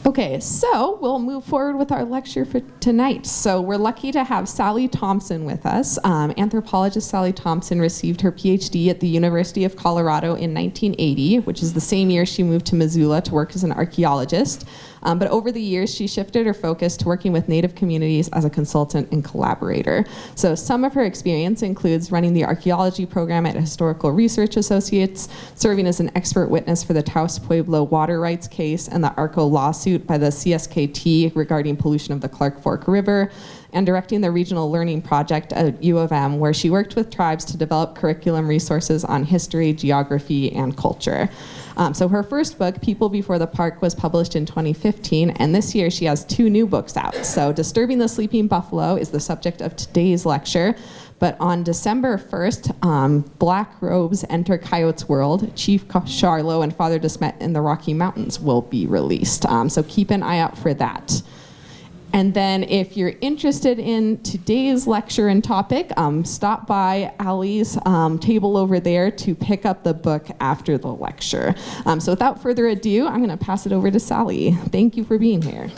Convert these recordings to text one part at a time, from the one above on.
Okay, so we'll move forward with our lecture for tonight. So we're lucky to have Sally Thompson with us. Anthropologist Sally Thompson received her PhD at the University of Colorado in 1980, which is the same year she moved to Missoula to work as an archaeologist. But over the years, she shifted her focus to working with Native communities as a consultant and collaborator. So some of her experience includes running the archaeology program at Historical Research Associates, serving as an expert witness for the Taos Pueblo water rights case and the ARCO lawsuit by the CSKT regarding pollution of the Clark Fork River, and directing the Regional Learning Project at U of M, where she worked with tribes to develop curriculum resources on history, geography, and culture. So her first book, People Before the Park, was published in 2015, and this year she has 2 new books out. So Disturbing the Sleeping Buffalo is the subject of today's lecture, but on December 1st, Black Robes Enter Coyote's World, Chief Charlo and Father DeSmet in the Rocky Mountains will be released. So keep an eye out for that. And then if you're interested in today's lecture and topic, stop by Allie's table over there to pick up the book after the lecture. So without further ado, I'm going to pass it over to Sally. Thank you for being here.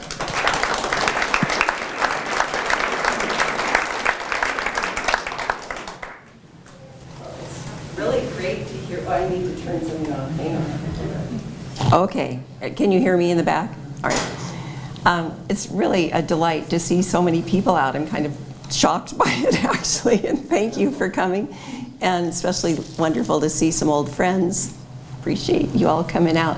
Really great to hear. Oh, I need to turn something on. Hang on. Okay. Can you hear me in the back? All right. It's really a delight to see so many people out. I'm kind of shocked by it, actually, and thank you for coming. And especially wonderful to see some old friends. Appreciate you all coming out.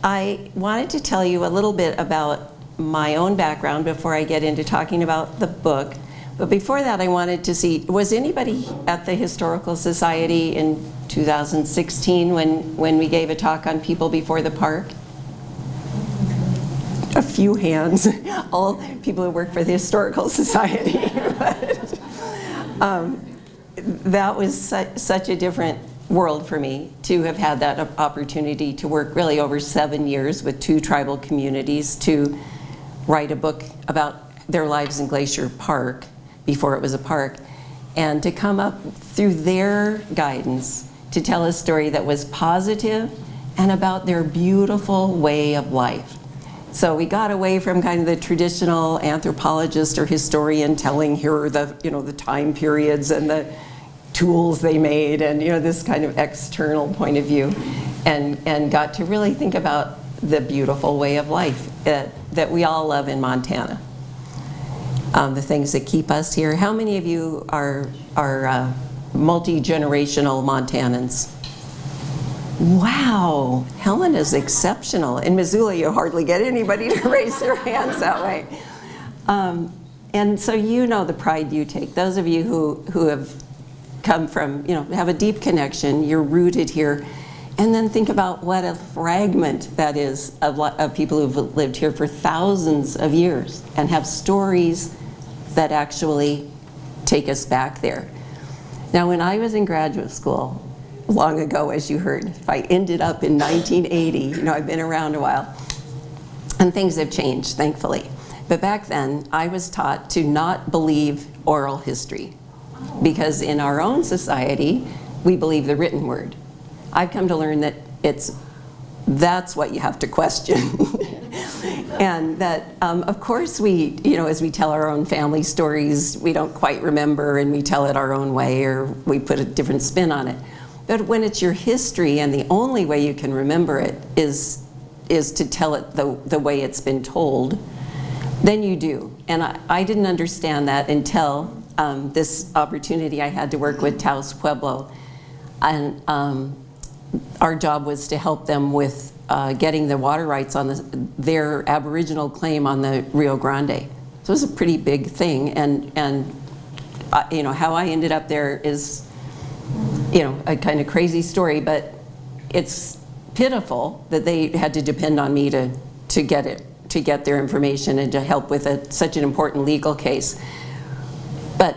I wanted to tell you a little bit about my own background before I get into talking about the book. But before that, I wanted to see, was anybody at the Historical Society in 2016 when we gave a talk on People Before the Park? A few hands, all people who work for the Historical Society. But, that was such a different world for me to have had that opportunity to work really over 7 years with 2 tribal communities to write a book about their lives in Glacier Park before it was a park, and to come up through their guidance to tell a story that was positive and about their beautiful way of life. So we got away from kind of the traditional anthropologist or historian telling here are the, the time periods and the tools they made and, this kind of external point of view, and got to really think about the beautiful way of life that we all love in Montana. The things that keep us here. How many of you are multi-generational Montanans? Wow, Helen is exceptional. In Missoula, you hardly get anybody to raise their hands that way. And so the pride you take. Those of you who have come from, have a deep connection, you're rooted here. And then think about what a fragment that is of people who've lived here for thousands of years and have stories that actually take us back there. Now, when I was in graduate school, long ago, as you heard, if I ended up in 1980, I've been around a while, and things have changed, thankfully. But back then, I was taught to not believe oral history, because in our own society, we believe the written word. I've come to learn that that's what you have to question. And that, of course, we, as we tell our own family stories, we don't quite remember, and we tell it our own way, or we put a different spin on it. But when it's your history, and the only way you can remember it is to tell it the way it's been told, then you do. And I didn't understand that until this opportunity I had to work with Taos Pueblo. And our job was to help them with getting the water rights on their Aboriginal claim on the Rio Grande. So it was a pretty big thing. And how I ended up there is a kind of crazy story, but it's pitiful that they had to depend on me to get their information and to help with such an important legal case. But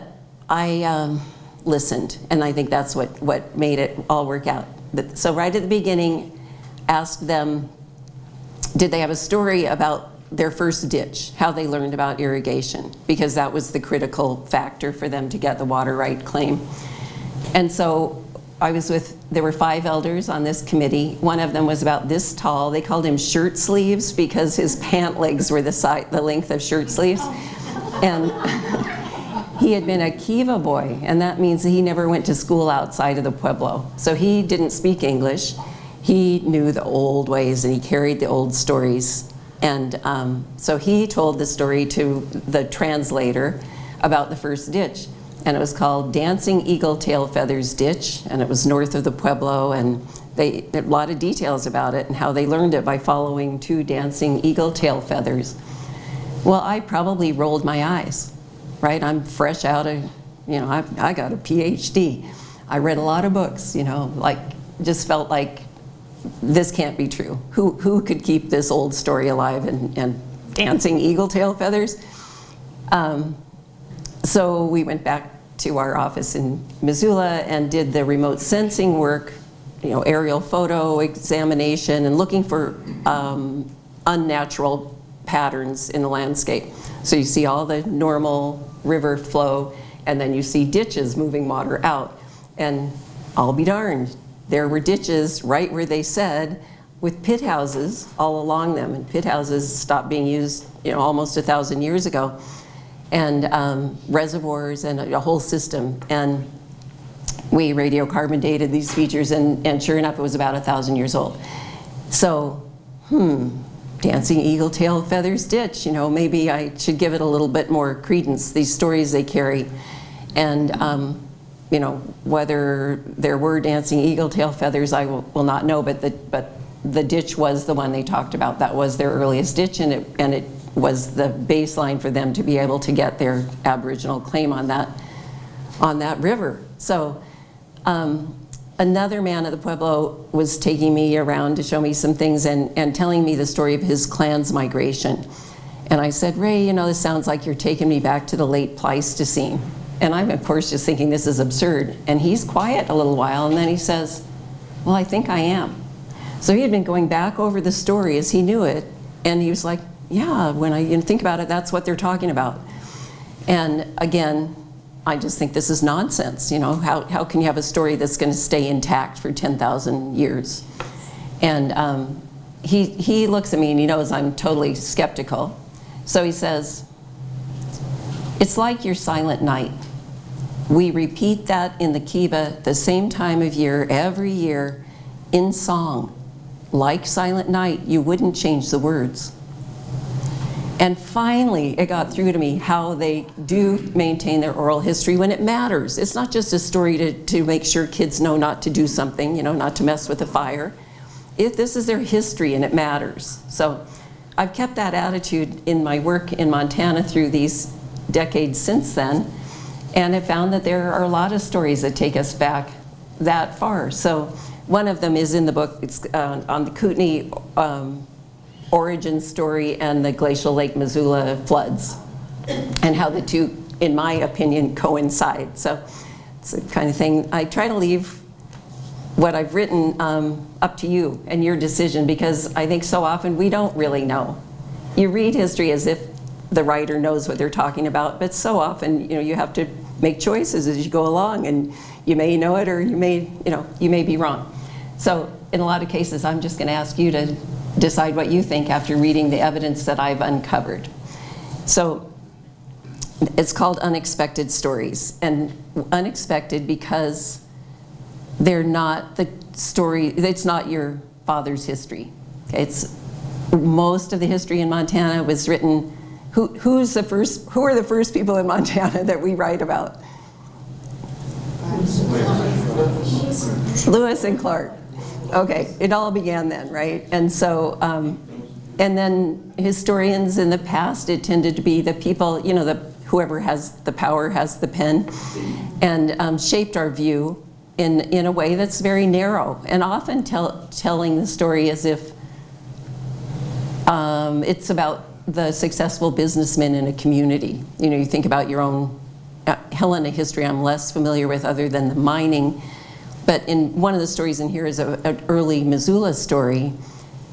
I listened, and I think that's what made it all work out. So right at the beginning, asked them, did they have a story about their first ditch, how they learned about irrigation, because that was the critical factor for them to get the water right claim. And so there were 5 elders on this committee. One of them was about this tall. They called him shirt sleeves because his pant legs were the length of shirt sleeves. And he had been a Kiva boy, and that means that he never went to school outside of the pueblo. So he didn't speak English. He knew the old ways, and he carried the old stories. And so he told the story to the translator about the first ditch. And it was called Dancing Eagle Tail Feathers Ditch, and it was north of the pueblo, and there are a lot of details about it and how they learned it by following 2 dancing eagle tail feathers. Well, I probably rolled my eyes, right? I'm fresh out of, I got a PhD. I read a lot of books, like just felt like this can't be true. Who could keep this old story alive and dancing eagle tail feathers? So we went back to our office in Missoula and did the remote sensing work, aerial photo examination and looking for unnatural patterns in the landscape. So you see all the normal river flow, and then you see ditches moving water out. And I'll be darned, there were ditches right where they said, with pit houses all along them. And pit houses stopped being used almost 1,000 years ago. And reservoirs and a whole system. And we radiocarbon dated these features, and sure enough, it was about 1,000 years old. So, dancing eagle tail feathers ditch, maybe I should give it a little bit more credence, these stories they carry. And, whether there were dancing eagle tail feathers, I will not know, but the ditch was the one they talked about. That was their earliest ditch, and it was the baseline for them to be able to get their Aboriginal claim on that river. So another man of the pueblo was taking me around to show me some things and telling me the story of his clan's migration. And I said, Ray, this sounds like you're taking me back to the late Pleistocene. And I'm, of course, just thinking this is absurd. And he's quiet a little while, and then he says, well, I think I am. So he had been going back over the story as he knew it, and he was like, yeah, when I think about it, that's what they're talking about. And again, I just think this is nonsense. How can you have a story that's going to stay intact for 10,000 years? And he looks at me and he knows I'm totally skeptical. So he says, it's like your silent night. We repeat that in the Kiva the same time of year, every year, in song. Like Silent Night, you wouldn't change the words. And finally, it got through to me how they do maintain their oral history when it matters. It's not just a story to make sure kids know not to do something, not to mess with the fire. This is their history and it matters. So I've kept that attitude in my work in Montana through these decades since then, and have found that there are a lot of stories that take us back that far. So one of them is in the book. It's on the Kootenai origin story and the glacial Lake Missoula floods, and how the two, in my opinion, coincide. So it's the kind of thing I try to leave what I've written up to you and your decision, because I think so often we don't really know. You read history as if the writer knows what they're talking about, but so often you have to make choices as you go along, and you may know it or you may be wrong. So in a lot of cases, I'm just going to ask you to decide what you think after reading the evidence that I've uncovered. So it's called Unexpected Stories, and unexpected because they're not the story, it's not your father's history. Okay? It's most of the history in Montana was written, who are the first people in Montana that we write about? Lewis and Clark. Okay, it all began then, right? And so, and then historians in the past, it tended to be the people, whoever has the power has the pen, and shaped our view in a way that's very narrow, and often telling the story as if it's about the successful businessmen in a community. You think about your own Helena history I'm less familiar with other than the mining. But in one of the stories in here is an early Missoula story,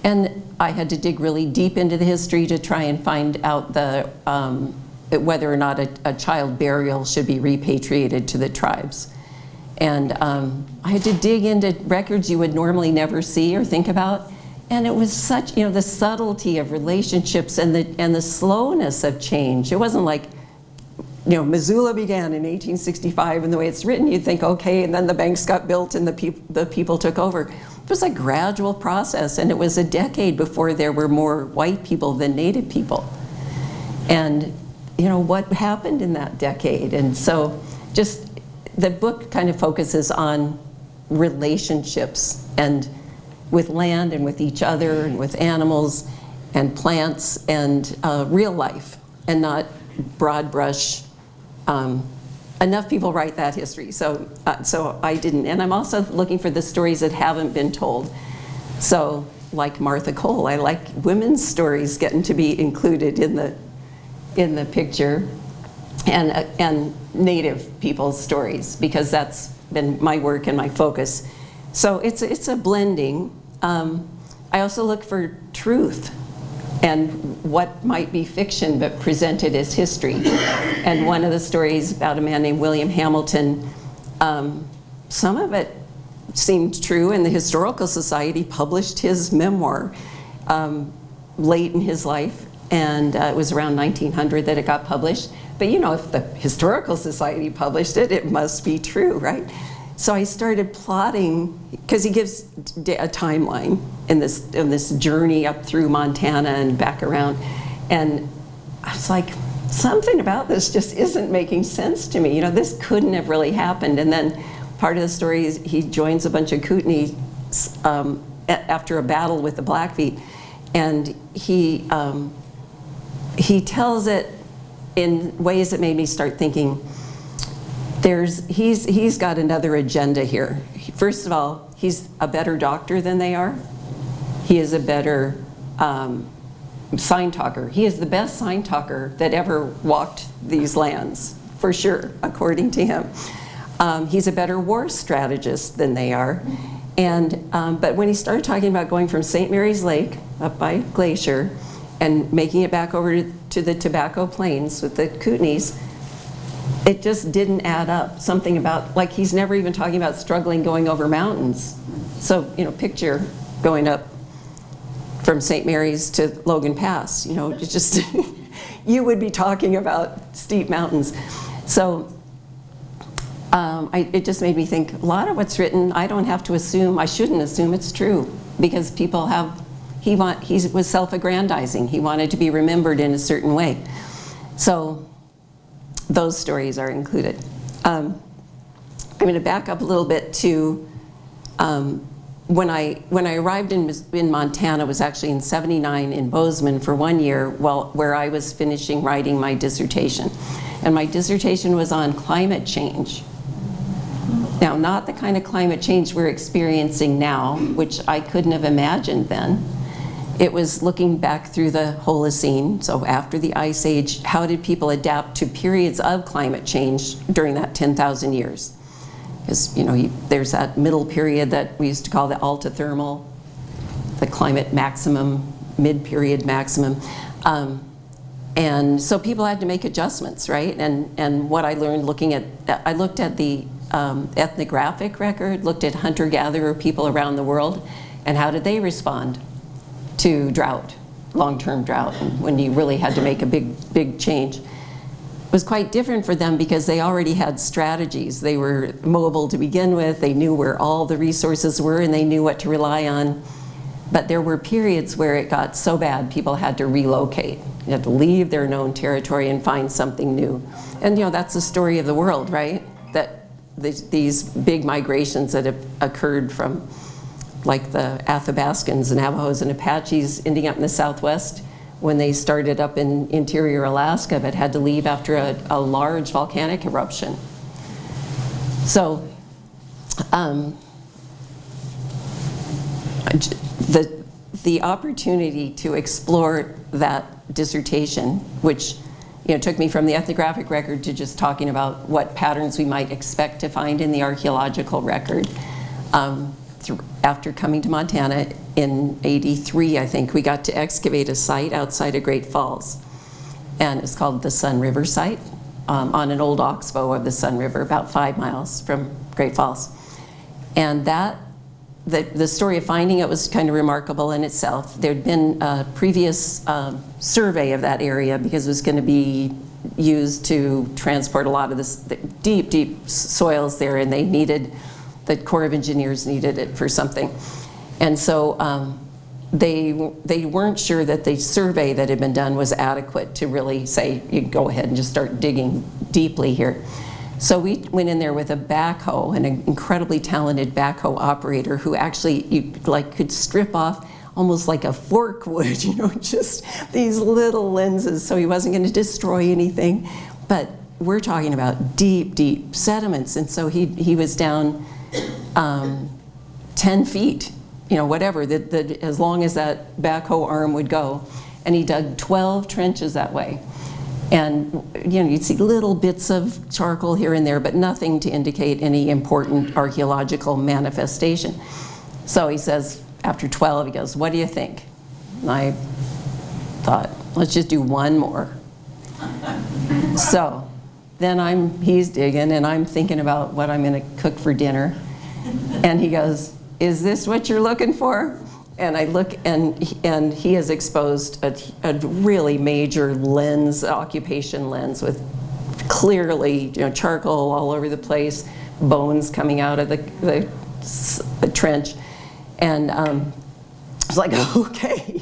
and I had to dig really deep into the history to try and find out whether or not a child burial should be repatriated to the tribes. And I had to dig into records you would normally never see or think about. And it was such, the subtlety of relationships and the slowness of change. It wasn't like, Missoula began in 1865, and the way it's written, you'd think, okay, and then the banks got built and the people took over. It was a gradual process, and it was a decade before there were more white people than Native people. And, what happened in that decade? And so just the book kind of focuses on relationships and with land and with each other and with animals and plants and real life, and not broad brush. Enough people write that history, so I didn't. And I'm also looking for the stories that haven't been told. So like Martha Cole, I like women's stories getting to be included in the picture, and Native people's stories, because that's been my work and my focus. So it's a blending. I also look for truth and what might be fiction but presented as history. And one of the stories about a man named William Hamilton, some of it seemed true, and the Historical Society published his memoir late in his life, and it was around 1900 that it got published. But if the Historical Society published it, it must be true, right? So I started plotting, because he gives a timeline in this journey up through Montana and back around. And I was like, something about this just isn't making sense to me. This couldn't have really happened. And then part of the story is he joins a bunch of Kootenays after a battle with the Blackfeet. And he tells it in ways that made me start thinking, he's got another agenda here. First of all, he's a better doctor than they are. He is a better sign talker. He is the best sign talker that ever walked these lands, for sure, according to him. He's a better war strategist than they are. And but when he started talking about going from St. Mary's Lake up by Glacier and making it back over to the Tobacco Plains with the Kootenays, it just didn't add up. Something about, like, he's never even talking about struggling going over mountains. So, picture going up from St. Mary's to Logan Pass, it's just, you would be talking about steep mountains. So it just made me think, a lot of what's written, I don't have to assume, I shouldn't assume it's true, because people have, he was self-aggrandizing. He wanted to be remembered in a certain way. So those stories are included. I'm going to back up a little bit to when I arrived in Montana. Was actually in '79 in Bozeman for 1 year, where I was finishing writing my dissertation, and my dissertation was on climate change. Now, not the kind of climate change we're experiencing now, which I couldn't have imagined then. It was looking back through the Holocene, so after the Ice Age, how did people adapt to periods of climate change during that 10,000 years? Because, there's that middle period that we used to call the altithermal, the climate maximum, mid-period maximum. And so people had to make adjustments, right? And what I learned I looked at the ethnographic record, looked at hunter-gatherer people around the world, and how did they respond to drought, long-term drought, and when you really had to make a big change. It was quite different for them because they already had strategies. They were mobile to begin with, they knew where all the resources were, and they knew what to rely on. But there were periods where it got so bad people had to relocate. You had to leave their known territory and find something new. And that's the story of the world, right? That these big migrations that have occurred from, like the Athabascans, Navajos, and Apaches ending up in the Southwest when they started up in interior Alaska, but had to leave after a large volcanic eruption. So the opportunity to explore that dissertation, which took me from the ethnographic record to just talking about what patterns we might expect to find in the archaeological record. After coming to Montana in '83, I think, we got to excavate a site outside of Great Falls. And it's called the Sun River site, on an old oxbow of the Sun River, about 5 miles from Great Falls. And the story of finding it was kind of remarkable in itself. There'd been a previous survey of that area because it was going to be used to transport a lot of this deep, deep soils there, and the Corps of Engineers needed it for something. And so they weren't sure that the survey that had been done was adequate to really say, you can go ahead and just start digging deeply here. So we went in there with a backhoe, an incredibly talented backhoe operator who actually could strip off almost like a fork would, just these little lenses, so he wasn't going to destroy anything. But we're talking about deep, deep sediments, and so he was down 10 feet, whatever, as long as that backhoe arm would go. And he dug 12 trenches that way. And you'd see little bits of charcoal here and there, but nothing to indicate any important archaeological manifestation. So he says, after 12, he goes, "What do you think?" And I thought, let's just do one more. So then he's digging, and I'm thinking about what I'm going to cook for dinner. And he goes, "Is this what you're looking for?" And I look, and he has exposed a really major lens, occupation lens, with clearly charcoal all over the place, bones coming out of the trench, and I was like, okay,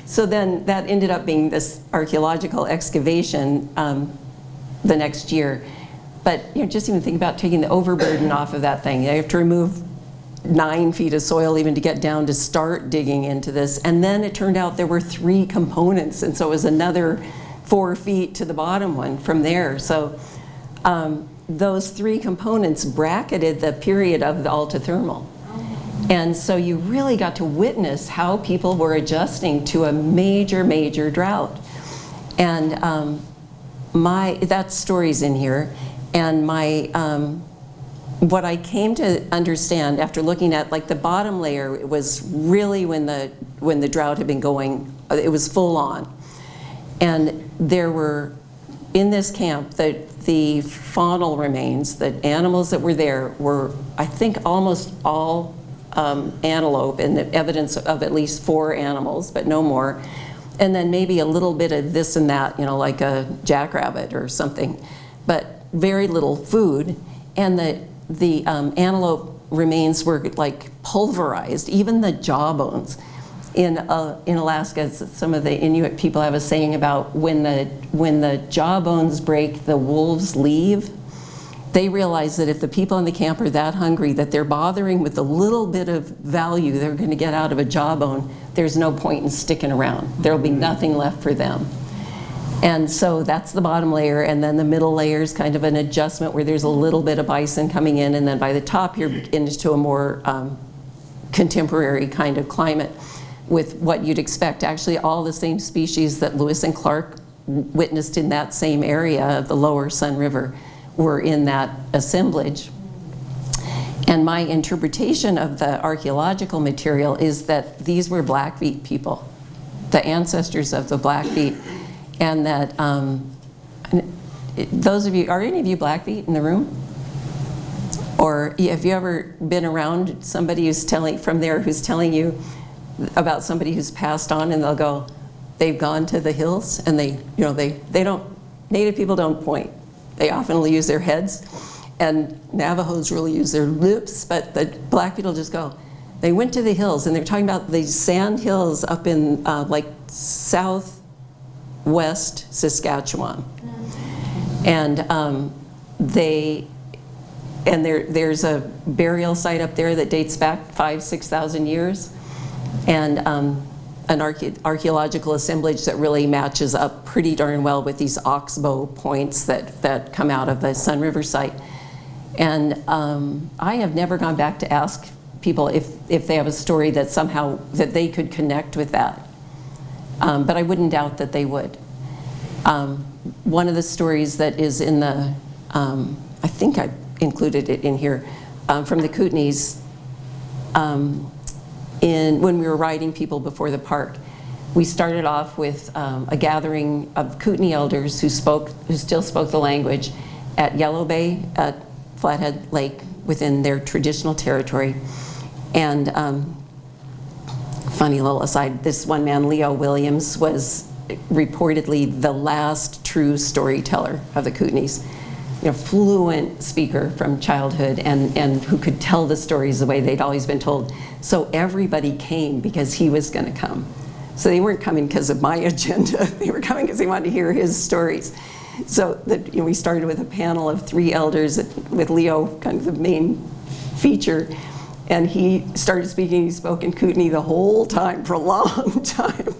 So then that ended up being this archaeological excavation the next year. But just even think about taking the overburden off of that thing. You have to remove 9 feet of soil even to get down to start digging into this. And then it turned out there were 3 components, and so it was another 4 feet to the bottom one from there. So those 3 components bracketed the period of the altithermal. And so you really got to witness how people were adjusting to a major, major drought. And that story's in here. And what I came to understand after looking at the bottom layer, it was really when the drought had been going, it was full on. And there were, in this camp, the faunal remains, the animals that were there were, I think, almost all antelope, and the evidence of at least 4 animals, but no more. And then maybe a little bit of this and that, like a jackrabbit or something, but very little food. And the antelope remains were pulverized, even the jawbones. In Alaska, some of the Inuit people have a saying about when the jawbones break, the wolves leave. They realize that if the people in the camp are that hungry that they're bothering with the little bit of value they're going to get out of a jawbone, there's no point in sticking around. There'll be nothing left for them. And so that's the bottom layer, and then the middle layer is kind of an adjustment where there's a little bit of bison coming in, and then by the top you're into a more contemporary kind of climate with what you'd expect. Actually, all the same species that Lewis and Clark witnessed in that same area of the lower Sun River were in that assemblage. And my interpretation of the archaeological material is that these were Blackfeet people, the ancestors of the Blackfeet. And that those of you, are any of you Blackfeet in the room? Or have you ever been around somebody who's telling you about somebody who's passed on, and they'll go, they've gone to the hills, and they don't, Native people don't point. They often will use their heads, and Navajos really use their lips, but the Black people just go, they went to the hills, and they're talking about these sand hills up in southwest Saskatchewan. And there's a burial site up there that dates back 5,000–6,000 years, and an archaeological assemblage that really matches up pretty darn well with these oxbow points that come out of the Sun River site. And I have never gone back to ask people if they have a story that somehow that they could connect with that. But I wouldn't doubt that they would. One of the stories that is in the, I think I included it in here, from the Kootenays, when we were riding people before the park. We started off with a gathering of Kootenai elders who still spoke the language at Yellow Bay at Flathead Lake within their traditional territory. And funny little aside, this one man, Leo Williams, was reportedly the last true storyteller of the Kootenays. You know, fluent speaker from childhood and who could tell the stories the way they'd always been told. So everybody came because he was going to come. So they weren't coming because of my agenda. They were coming because they wanted to hear his stories. So we started with a panel of 3 elders with Leo kind of the main feature. And he started speaking. He spoke in Kootenai the whole time for a long time.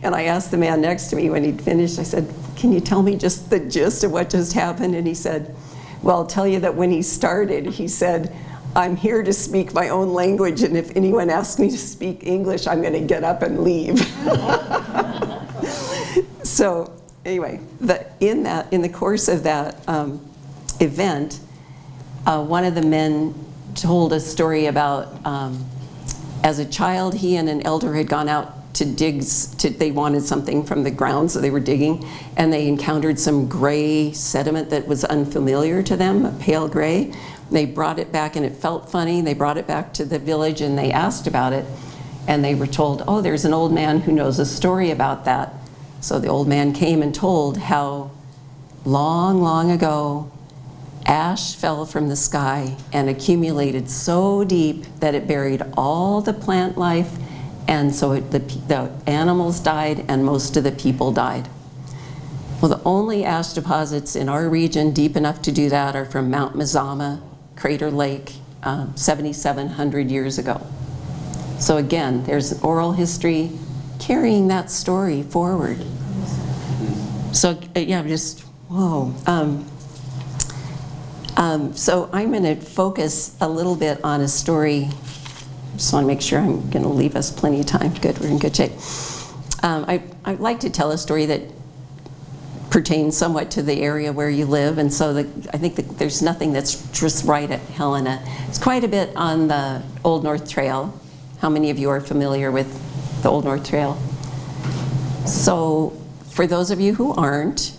And I asked the man next to me when he'd finished, I said, "Can you tell me just the gist of what just happened?" And he said, "Well, I'll tell you that when he started, he said, 'I'm here to speak my own language, and if anyone asks me to speak English, I'm going to get up and leave.'" So anyway, in the course of that event, one of the men told a story about as a child, he and an elder had gone out to dig, they wanted something from the ground, so they were digging, and they encountered some gray sediment that was unfamiliar to them, a pale gray. They brought it back and it felt funny. They brought it back to the village and they asked about it, and they were told, "Oh, there's an old man who knows a story about that." So the old man came and told how long, long ago, ash fell from the sky and accumulated so deep that it buried all the plant life, and so the animals died and most of the people died. Well, the only ash deposits in our region deep enough to do that are from Mount Mazama, Crater Lake, 7,700 years ago. So again, there's an oral history carrying that story forward. So yeah, just, whoa. So I'm going to focus a little bit on a story. Just want to make sure I'm going to leave us plenty of time. Good, we're in good shape. I'd like to tell a story that pertains somewhat to the area where you live, and so I think that there's nothing that's just right at Helena. It's quite a bit on the Old North Trail. How many of you are familiar with the Old North Trail? So for those of you who aren't,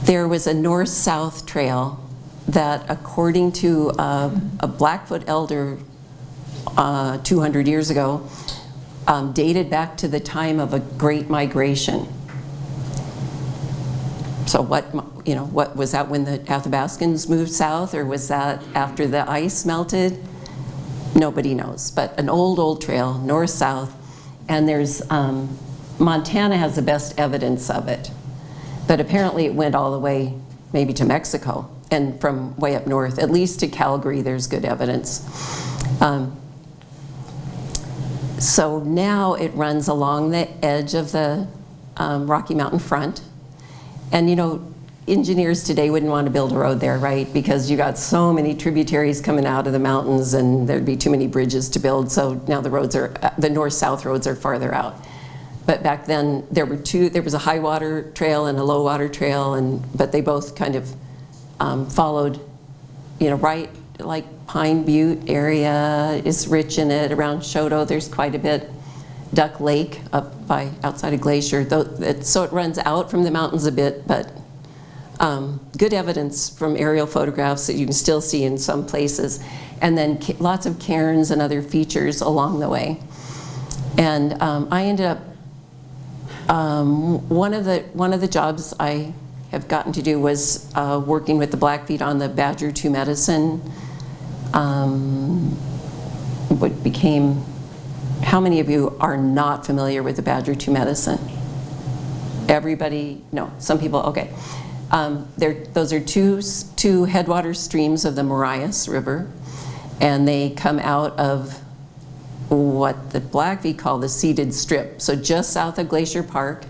there was a north-south trail that, according to a Blackfoot elder 200 years ago, dated back to the time of a great migration. So what was that, when the Athabascans moved south, or was that after the ice melted? Nobody knows, but an old trail, north-south, and there's, Montana has the best evidence of it, but apparently it went all the way maybe to Mexico, and from way up north, at least to Calgary, there's good evidence. So now it runs along the edge of the Rocky Mountain front. And you know, engineers today wouldn't want to build a road there, right? Because you got so many tributaries coming out of the mountains and there'd be too many bridges to build. So now the north-south roads are farther out. But back then there was a high water trail and a low water trail, but they both kind of followed, you know, right, like Pine Butte area is rich in it. Around Choteau there's quite a bit. Duck Lake up by outside of Glacier, so it runs out from the mountains a bit, but good evidence from aerial photographs that you can still see in some places, and then lots of cairns and other features along the way. And I ended up one of the jobs I have gotten to do was working with the Blackfeet on the Badger 2 medicine. What became. How many of you are not familiar with the Badger 2 medicine? Everybody? No, some people, okay. Those are two headwater streams of the Marias River, and they come out of what the Blackfeet call the Seated Strip, so just south of Glacier Park.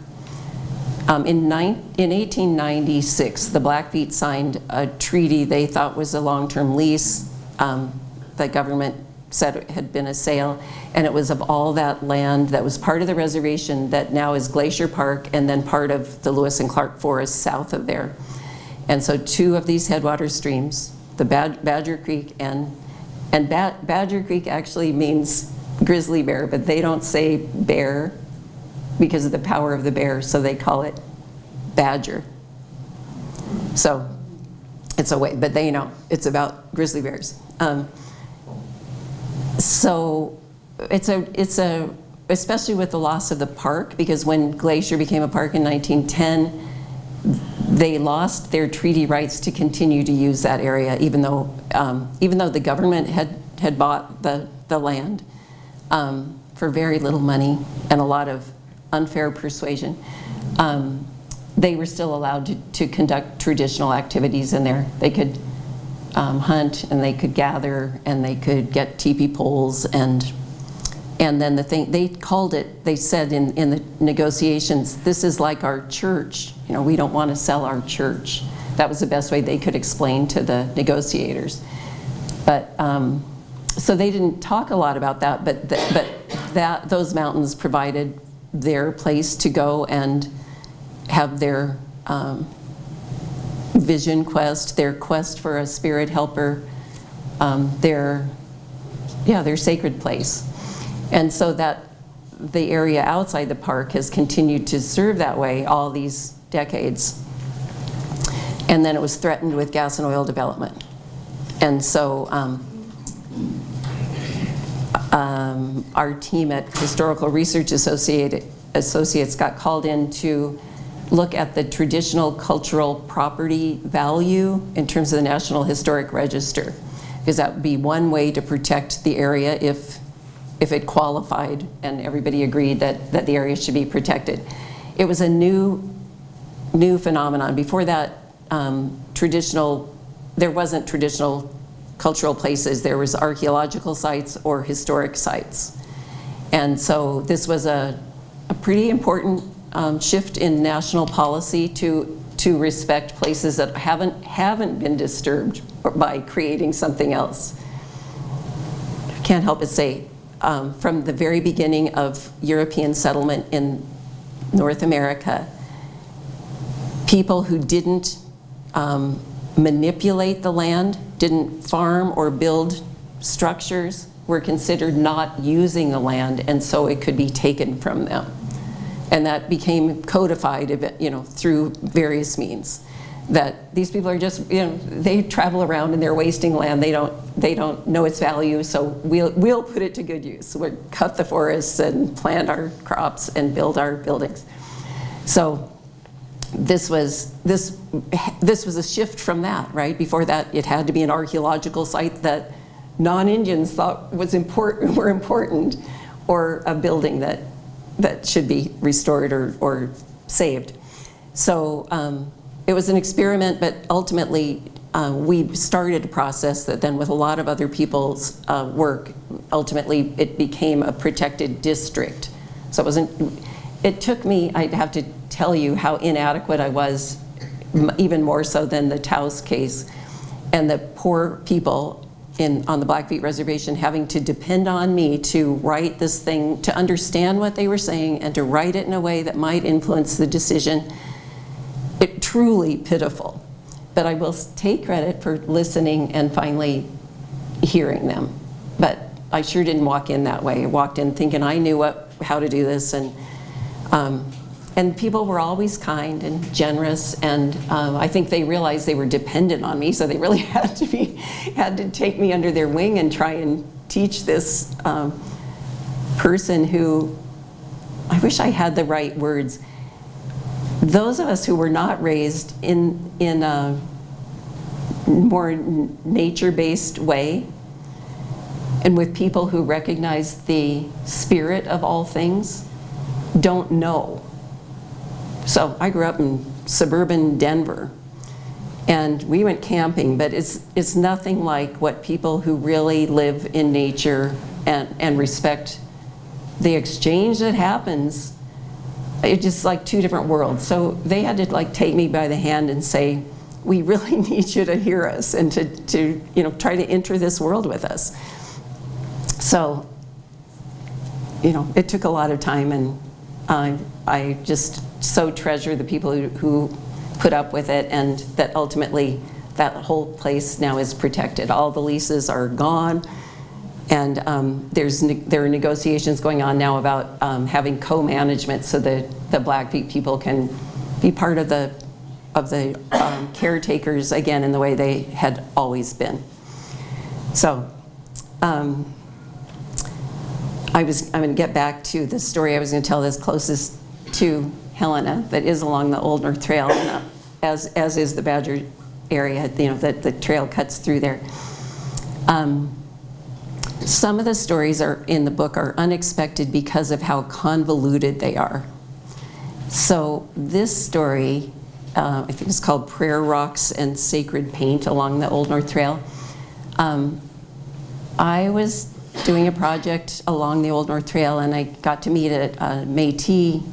In 1896, the Blackfeet signed a treaty they thought was a long-term lease. The government said it had been a sale, and it was of all that land that was part of the reservation that now is Glacier Park, and then part of the Lewis and Clark Forest south of there. And so two of these headwater streams, the Badger Creek and Badger Creek actually means grizzly bear, but they don't say bear because of the power of the bear, so they call it badger. So It's away, but they know it's about grizzly bears. So it's a, especially with the loss of the park, because when Glacier became a park in 1910, they lost their treaty rights to continue to use that area, even though the government had bought the land for very little money and a lot of unfair persuasion. They were still allowed to conduct traditional activities in there. They could hunt, and they could gather, and they could get teepee poles, and then the thing, they called it, they said in the negotiations, this is like our church. You know, we don't want to sell our church. That was the best way they could explain to the negotiators. But so they didn't talk a lot about that, but those mountains provided their place to go and have their vision quest, their quest for a spirit helper, their sacred place. And so that the area outside the park has continued to serve that way all these decades. And then it was threatened with gas and oil development. And so our team at Historical Research Associates got called in to look at the traditional cultural property value in terms of the National Historic Register, because that would be one way to protect the area if it qualified and everybody agreed that the area should be protected. It was a new phenomenon. Before that, there wasn't traditional cultural places. There was archaeological sites or historic sites. And so this was a pretty important shift in national policy to respect places that haven't been disturbed by creating something else. Can't help but say, from the very beginning of European settlement in North America, people who didn't manipulate the land, didn't farm or build structures, were considered not using the land, and so it could be taken from them. And that became codified, through various means. That these people are just, they travel around and they're wasting land. They don't know its value, so we'll put it to good use. We'll cut the forests and plant our crops and build our buildings. So this was a shift from that, right? Before that, it had to be an archaeological site that non-Indians thought were important, or a building that should be restored or saved. So it was an experiment, but ultimately we started a process that then, with a lot of other people's work, ultimately it became a protected district. So it took me, I'd have to tell you how inadequate I was, even more so than the Taos case, and the poor people on the Blackfeet Reservation having to depend on me to write this thing, to understand what they were saying, and to write it in a way that might influence the decision. It truly pitiful. But I will take credit for listening and finally hearing them. But I sure didn't walk in that way. I walked in thinking I knew how to do this, and people were always kind and generous, and I think they realized they were dependent on me, so they really had to take me under their wing and try and teach this person who, I wish I had the right words. Those of us who were not raised in a more nature-based way, and with people who recognize the spirit of all things, don't know. So I grew up in suburban Denver, and we went camping, but it's nothing like what people who really live in nature and respect the exchange that happens. It's just like two different worlds. So they had to take me by the hand and say, we really need you to hear us and to try to enter this world with us. So it took a lot of time, and I just so treasure the people who put up with it, and that ultimately that whole place now is protected. All the leases are gone, and there are negotiations going on now about having co-management so that the Blackfeet people can be part of the caretakers, again, in the way they had always been. So I'm going to get back to the story I was going to tell that's closest to Helena, that is along the Old North Trail, as is the Badger area, that the trail cuts through there. Some of the stories in the book are unexpected because of how convoluted they are. So this story, I think it's called Prayer Rocks and Sacred Paint along the Old North Trail. I was doing a project along the Old North Trail, and I got to meet a Métis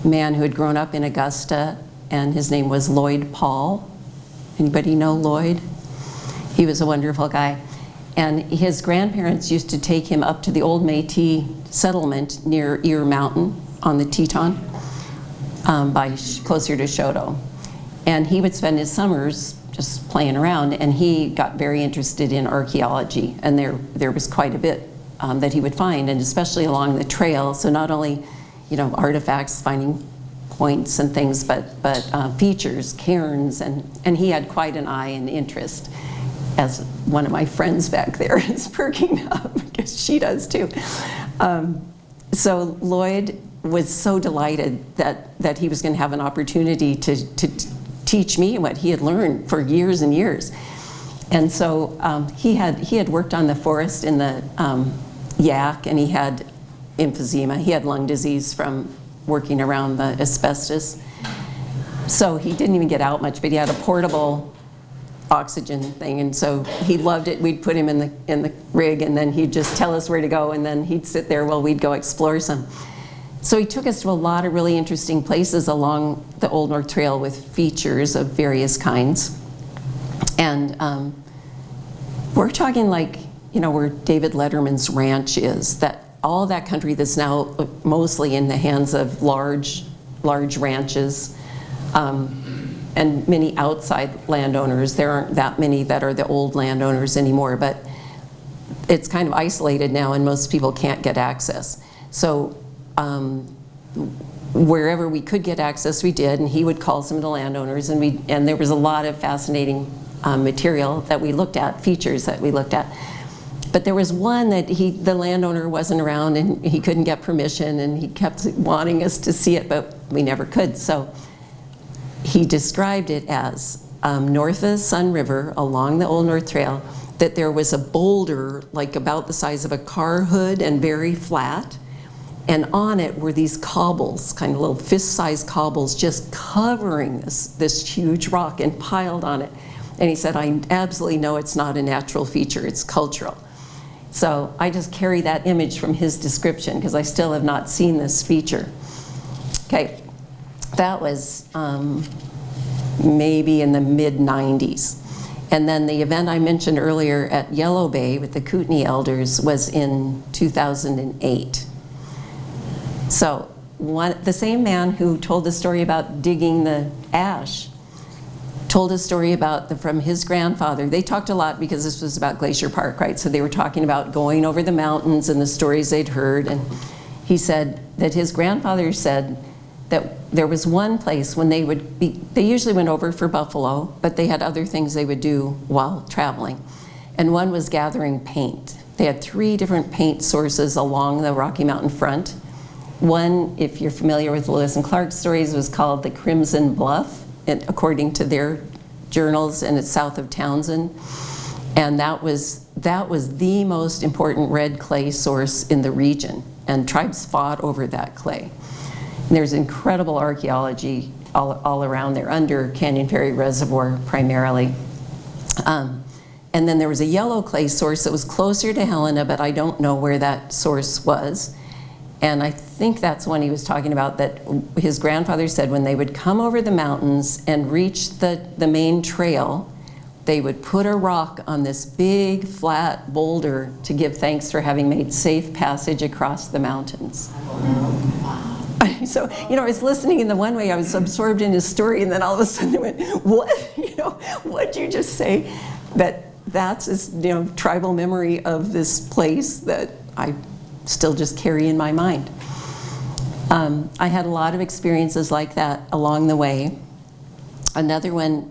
man who had grown up in Augusta, and his name was Lloyd Paul. Anybody know Lloyd? He was a wonderful guy. And his grandparents used to take him up to the old Métis settlement near Ear Mountain on the Teton, closer to Choteau. And he would spend his summers just playing around, and he got very interested in archaeology, and there was quite a bit that he would find, and especially along the trail. So not only, artifacts, finding points and things, but features, cairns, and he had quite an eye and interest, as one of my friends back there is perking up, because she does too. So Lloyd was so delighted that he was going to have an opportunity to teach me what he had learned for years and years. And so he had worked on the forest in the yak, and he had emphysema. He had lung disease from working around the asbestos. So he didn't even get out much, but he had a portable oxygen thing, and so he loved it. We'd put him in the rig, and then he'd just tell us where to go, and then he'd sit there while we'd go explore some. So he took us to a lot of really interesting places along the Old North Trail with features of various kinds. And we're talking like, where David Letterman's ranch is, that all that country that's now mostly in the hands of large ranches, and many outside landowners. There aren't that many that are the old landowners anymore, but it's kind of isolated now, and most people can't get access. So wherever we could get access, we did, and he would call some of the landowners, and there was a lot of fascinating material that we looked at, features that we looked at. But there was one that the landowner wasn't around, and he couldn't get permission, and he kept wanting us to see it, but we never could. So he described it as north of the Sun River along the Old North Trail, that there was a boulder like about the size of a car hood and very flat, and on it were these cobbles, kind of little fist-sized cobbles, just covering this huge rock and piled on it. And he said, I absolutely know it's not a natural feature, it's cultural. So I just carry that image from his description, because I still have not seen this feature. Okay, that was maybe in the mid-90s. And then the event I mentioned earlier at Yellow Bay with the Kootenai elders was in 2008. So the same man who told the story about digging the ash told a story from his grandfather. They talked a lot because this was about Glacier Park, right? So they were talking about going over the mountains and the stories they'd heard. And he said that his grandfather said that there was one place when they usually went over for buffalo, but they had other things they would do while traveling. And one was gathering paint. They had 3 different paint sources along the Rocky Mountain front. One, if you're familiar with Lewis and Clark's stories, was called the Crimson Bluff, according to their journals, and it's south of Townsend. And that was the most important red clay source in the region, and tribes fought over that clay. And there's incredible archaeology all around there, under Canyon Ferry Reservoir primarily. And then there was a yellow clay source that was closer to Helena, but I don't know where that source was. And I think that's when he was talking about that his grandfather said when they would come over the mountains and reach the main trail, they would put a rock on this big flat boulder to give thanks for having made safe passage across the mountains. So, I was listening in the one way, I was absorbed in his story, and then all of a sudden I went, what? What'd you just say? But that's this, tribal memory of this place that I still just carry in my mind. I had a lot of experiences like that along the way. Another one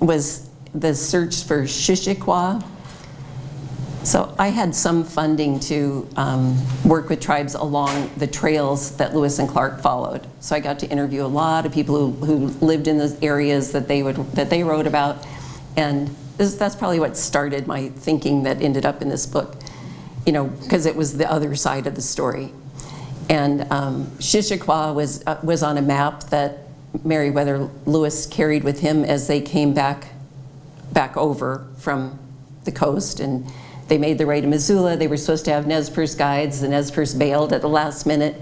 was the search for Shishikwa. So I had some funding to work with tribes along the trails that Lewis and Clark followed. So I got to interview a lot of people who lived in those areas that they wrote about. And that's probably what started my thinking that ended up in this book, you know, because it was the other side of the story. And Shishikwa was on a map that Meriwether Lewis carried with him as they came back over from the coast, and they made their way to Missoula. They were supposed to have Nez Perce guides. The Nez Perce bailed at the last minute,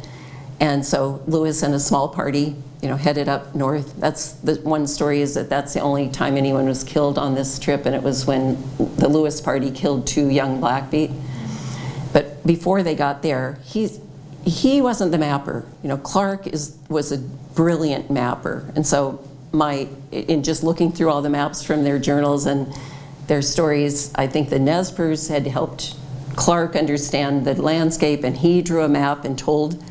and so Lewis and a small party, you know, headed up north. That's the one story, is that that's the only time anyone was killed on this trip, and it was when the Lewis party killed 2 young Blackfeet. But before they got there, he wasn't the mapper. You know, Clark was a brilliant mapper, and so in just looking through all the maps from their journals and their stories, I think the Nez Perce had helped Clark understand the landscape, and he drew a map and told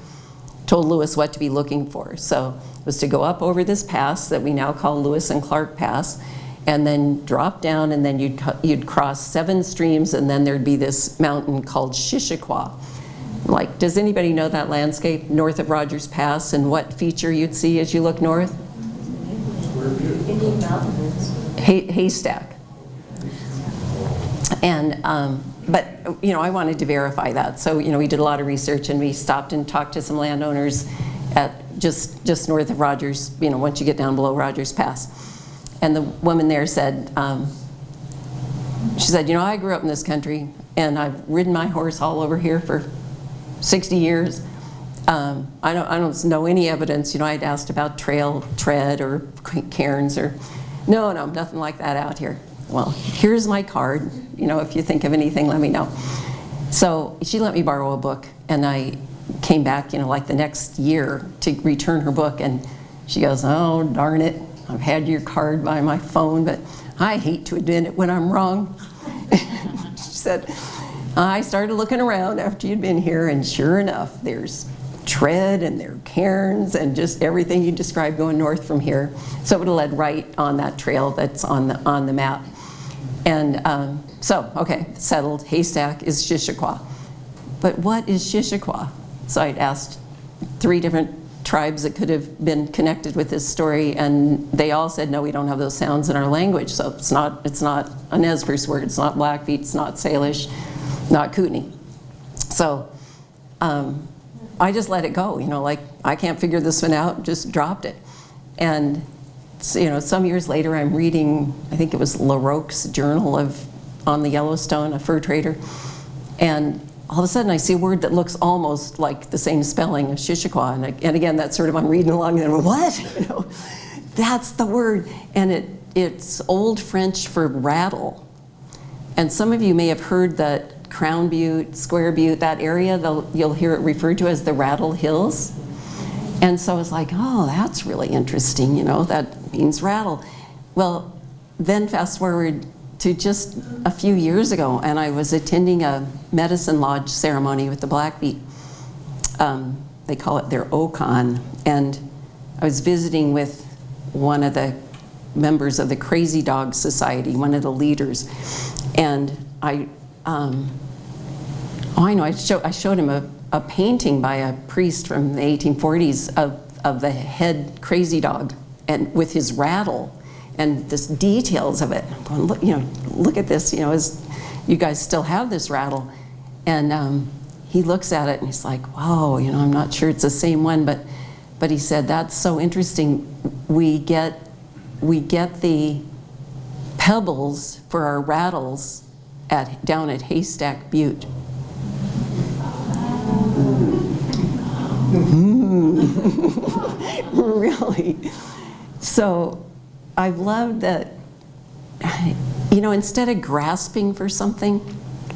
Lewis what to be looking for. So it was to go up over this pass that we now call Lewis and Clark Pass, and then drop down, and then you'd cross 7 streams, and then there'd be this mountain called Shishikwa. Like, does anybody know that landscape north of Rogers Pass, and what feature you'd see as you look north? Indian Mountains. Haystack. And, but, you know, I wanted to verify that. So, you know, we did a lot of research, and we stopped and talked to some landowners at just north of Rogers, you know, once you get down below Rogers Pass. And the woman there said, she said, you know, I grew up in this country, and I've ridden my horse all over here for 60 years. I don't know any evidence. You know, I'd asked about trail tread or cairns or, no, nothing like that out here. Well, here's my card. You know, if you think of anything, let me know. So she let me borrow a book, and I came back, you know, like the next year to return her book, and she goes, oh, darn it, I've had your card by my phone, but I hate to admit it when I'm wrong. She said, I started looking around after you'd been here, and sure enough, there's tread and there are cairns and just everything you described going north from here. So it would have led right on that trail that's on the map. And so, okay, settled. Haystack is Shishikwa. But what is Shishikwa? So I'd asked 3 different tribes that could have been connected with this story, and they all said, no, we don't have those sounds in our language. So it's not a Nez Perce word. It's not Blackfeet. It's not Salish. Not Kootenai. So I just let it go, you know, like, I can't figure this one out, just dropped it. And, you know, some years later, I'm reading, I think it was LaRoque's journal on the Yellowstone, a fur trader, and all of a sudden I see a word that looks almost like the same spelling as Shishikwa, and again, that's sort of, I'm reading along and I'm, what? You know, that's the word, and it's Old French for rattle. And some of you may have heard that Crown Butte, Square Butte, that area, you'll hear it referred to as the Rattle Hills. And so it's like, oh, that's really interesting, you know, that means rattle. Well, then fast forward to just a few years ago, and I was attending a medicine lodge ceremony with the Blackfeet. They call it their Okan. And I was visiting with one of the members of the Crazy Dog Society, one of the leaders. And I showed him a painting by a priest from the 1840s of the head crazy dog, and with his rattle and the details of it. I'm going, look, you know, look at this, you know, you guys still have this rattle. And he looks at it and he's like, wow, you know, I'm not sure it's the same one, but he said, that's so interesting. We get the pebbles for our rattles down at Haystack Butte. Really? So I've loved that, you know, instead of grasping for something,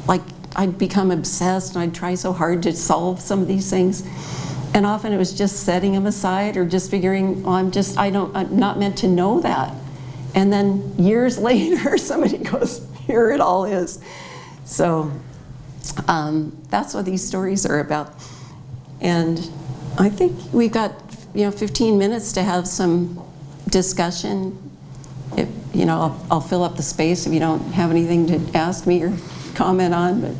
like I'd become obsessed and I'd try so hard to solve some of these things. And often it was just setting them aside or just figuring, oh, I'm not meant to know that. And then years later, somebody goes, here it all is. So that's what these stories are about. And I think we've got, you know, 15 minutes to have some discussion. I'll fill up the space if you don't have anything to ask me or comment on, but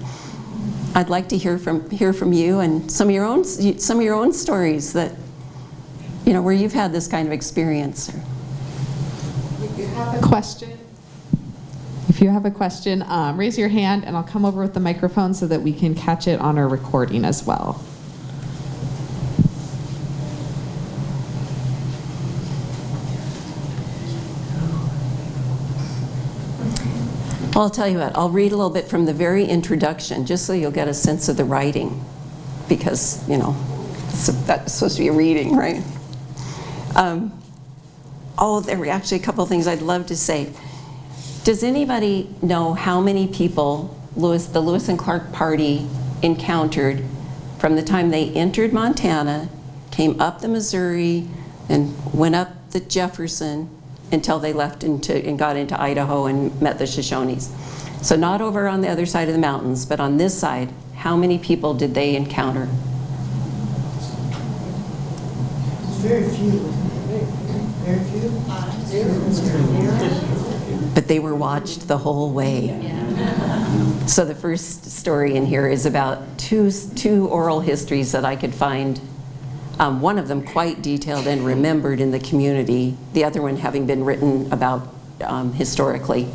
I'd like to hear from you and some of your own stories that, where you've had this kind of experience. If you have a question, raise your hand and I'll come over with the microphone so that we can catch it on our recording as well. Well, I'll tell you what, I'll read a little bit from the very introduction, just so you'll get a sense of the writing, because, that's supposed to be a reading, right? There were actually a couple of things I'd love to say. Does anybody know how many people the Lewis and Clark Party encountered from the time they entered Montana, came up the Missouri, and went up the Jefferson, until they left and got into Idaho and met the Shoshones? So not over on the other side of the mountains, but on this side, how many people did they encounter? Very few. Very few. But they were watched the whole way. So the first story in here is about two oral histories that I could find. One of them quite detailed and remembered in the community, the other one having been written about historically,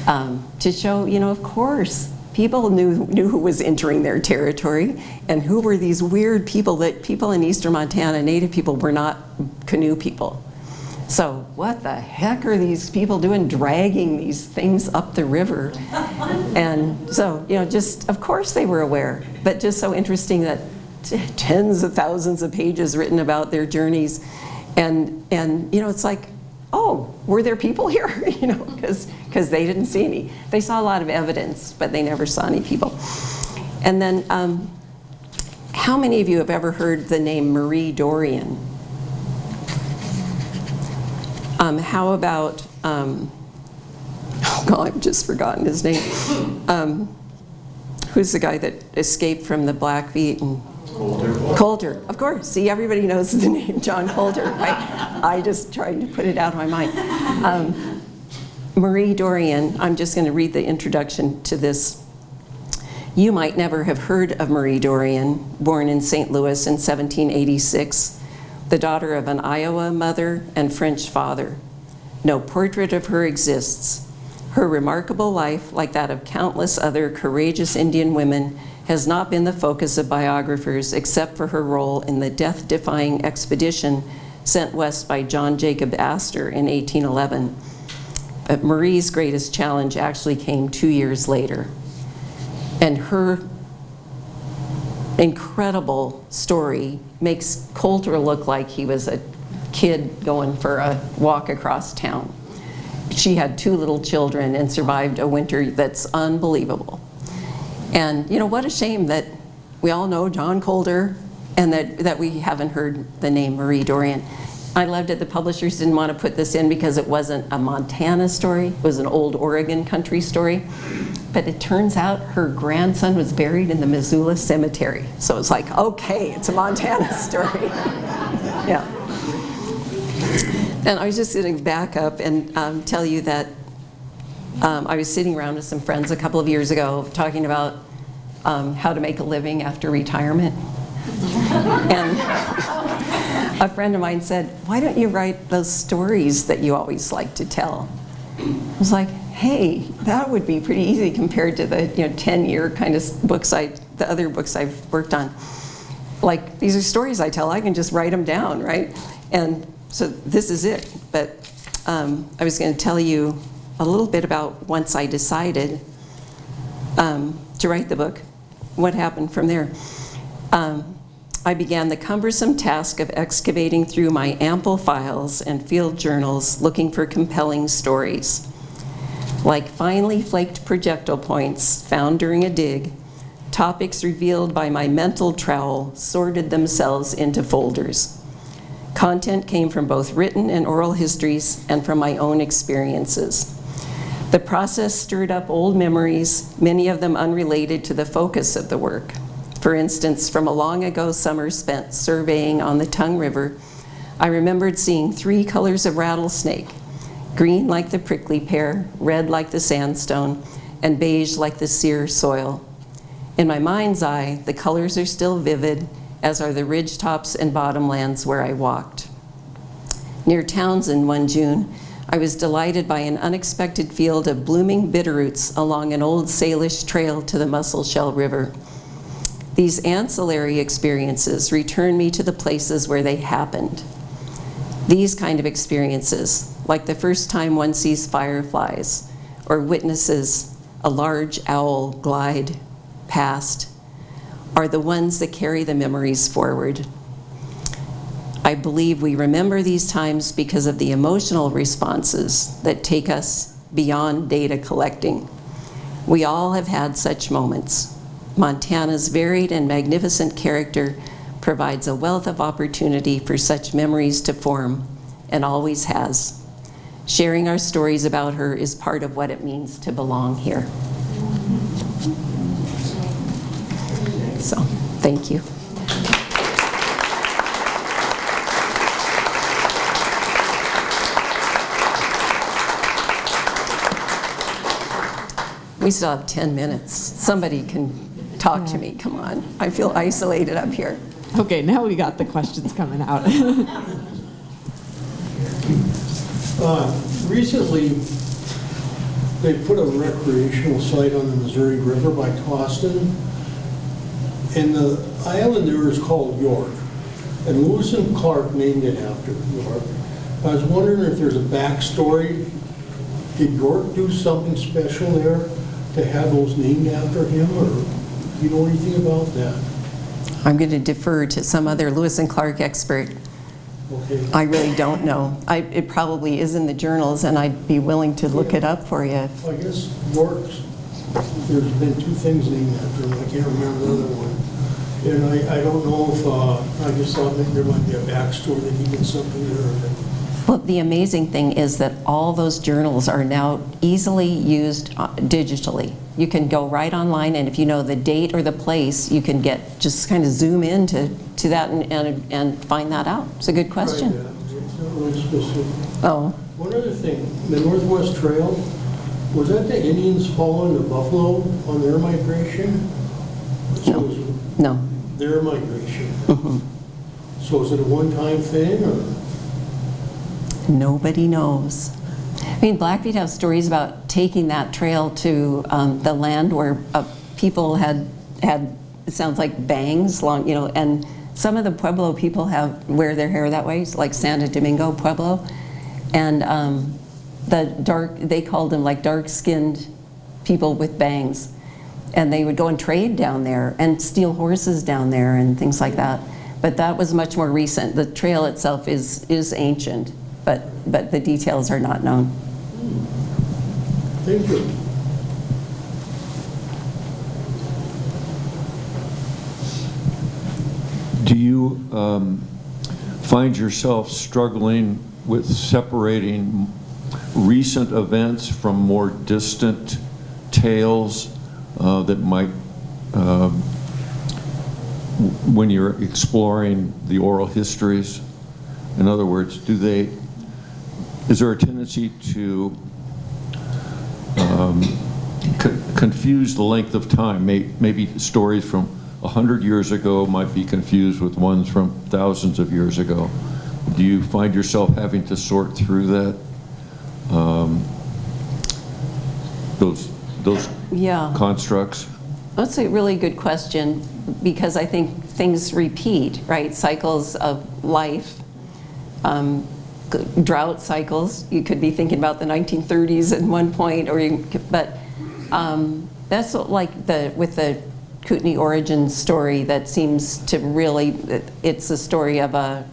to show, of course, people knew who was entering their territory and who were these weird people that people in eastern Montana, Native people, were not canoe people. So what the heck are these people doing dragging these things up the river? And so, just, of course they were aware, but just so interesting that tens of thousands of pages written about their journeys, and it's like, oh, were there people here? Because they didn't see any. They saw a lot of evidence, but they never saw any people. And then, how many of you have ever heard the name Marie Dorian? How about, oh God, I've just forgotten his name. Who's the guy that escaped from the Blackfeet and Coulter, of course. See, everybody knows the name John Coulter. I just tried to put it out of my mind. Marie Dorian, I'm just going to read the introduction to this. You might never have heard of Marie Dorian, born in St. Louis in 1786, the daughter of an Iowa mother and French father. No portrait of her exists. Her remarkable life, like that of countless other courageous Indian women, has not been the focus of biographers except for her role in the death-defying expedition sent west by John Jacob Astor in 1811. But Marie's greatest challenge actually came 2 years later. And her incredible story makes Coulter look like he was a kid going for a walk across town. She had 2 little children and survived a winter that's unbelievable. And what a shame that we all know John Coulter and that we haven't heard the name Marie Dorian. I loved it. The publishers didn't want to put this in because it wasn't a Montana story. It was an old Oregon country story. But it turns out her grandson was buried in the Missoula Cemetery. So it's like, okay, it's a Montana story. Yeah. And I was just going to back up and tell you that I was sitting around with some friends a couple of years ago talking about how to make a living after retirement. And a friend of mine said, why don't you write those stories that you always like to tell? I was like, hey, that would be pretty easy compared to the 10-year kind of books the other books I've worked on. Like, these are stories I tell, I can just write them down, right? And so this is it. But I was going to tell you a little bit about once I decided to write the book, what happened from there. I began the cumbersome task of excavating through my ample files and field journals looking for compelling stories. Like finely flaked projectile points found during a dig, topics revealed by my mental trowel sorted themselves into folders. Content came from both written and oral histories and from my own experiences. The process stirred up old memories, many of them unrelated to the focus of the work. For instance, from a long ago summer spent surveying on the Tongue River, I remembered seeing 3 colors of rattlesnake: green like the prickly pear, red like the sandstone, and beige like the sear soil. In my mind's eye, the colors are still vivid, as are the ridge tops and bottomlands where I walked. Near Townsend one June, I was delighted by an unexpected field of blooming bitterroots along an old Salish trail to the Musselshell River. These ancillary experiences return me to the places where they happened. These kind of experiences, like the first time one sees fireflies or witnesses a large owl glide past, are the ones that carry the memories forward. I believe we remember these times because of the emotional responses that take us beyond data collecting. We all have had such moments. Montana's varied and magnificent character provides a wealth of opportunity for such memories to form, and always has. Sharing our stories about her is part of what it means to belong here. So, thank you. We still have 10 minutes. Somebody can talk to me, come on. I feel isolated up here. Okay, now we got the questions coming out. Recently, they put a recreational site on the Missouri River by Toston, and the island there is called York, and Lewis and Clark named it after York. I was wondering if there's a backstory. Did York do something special there to have those named after him, or do you know anything about that? I'm going to defer to some other Lewis and Clark expert. Okay. I really don't know. It probably is in the journals, and I'd be willing to look it up for you. I guess York's, there's been 2 things named after him. I can't remember the other one. And I don't know if, I just thought maybe there might be a backstory that he did something there. Well, the amazing thing is that all those journals are now easily used digitally. You can go right online, and if you know the date or the place, you can just kind of zoom in to that and find that out. It's a good question. Right, yeah. It's not really specific. Oh. One other thing, the Northwest Trail, was that the Indians following the buffalo on their migration? So it was No. their migration. Mm-hmm. So is it a one-time thing, or? Nobody knows. I mean, Blackfeet have stories about taking that trail to the land where people had, it sounds like bangs, long, and some of the Pueblo people wear their hair that way, like Santo Domingo, Pueblo. And they called them like dark-skinned people with bangs. And they would go and trade down there and steal horses down there and things like that. But that was much more recent. The trail itself is ancient, but the details are not known. Thank you. Do you find yourself struggling with separating recent events from more distant tales that might, when you're exploring the oral histories? In other words, is there a tendency to confuse the length of time? Maybe stories from 100 years ago might be confused with ones from thousands of years ago. Do you find yourself having to sort through that? Those constructs? That's a really good question, because I think things repeat, right? Cycles of life, drought cycles. You could be thinking about the 1930s at one point, but that's like with the Kootenai origin story that seems to really, it's a story of a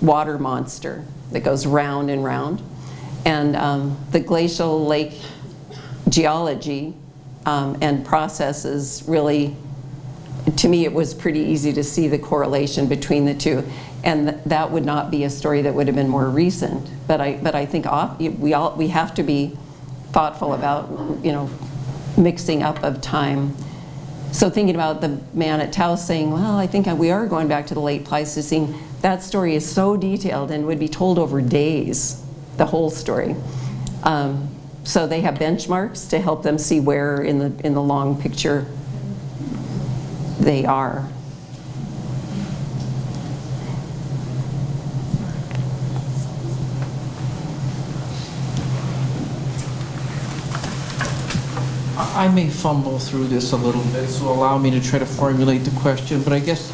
water monster that goes round and round. And the glacial lake geology and processes really, to me, it was pretty easy to see the correlation between the two. And that would not be a story that would have been more recent. But I think we have to be thoughtful about, mixing up of time. So thinking about the man at Taos saying, well, I think we are going back to the late Pleistocene, that story is so detailed and would be told over days, the whole story. So they have benchmarks to help them see where in the long picture they are. I may fumble through this a little bit, so allow me to try to formulate the question, but I guess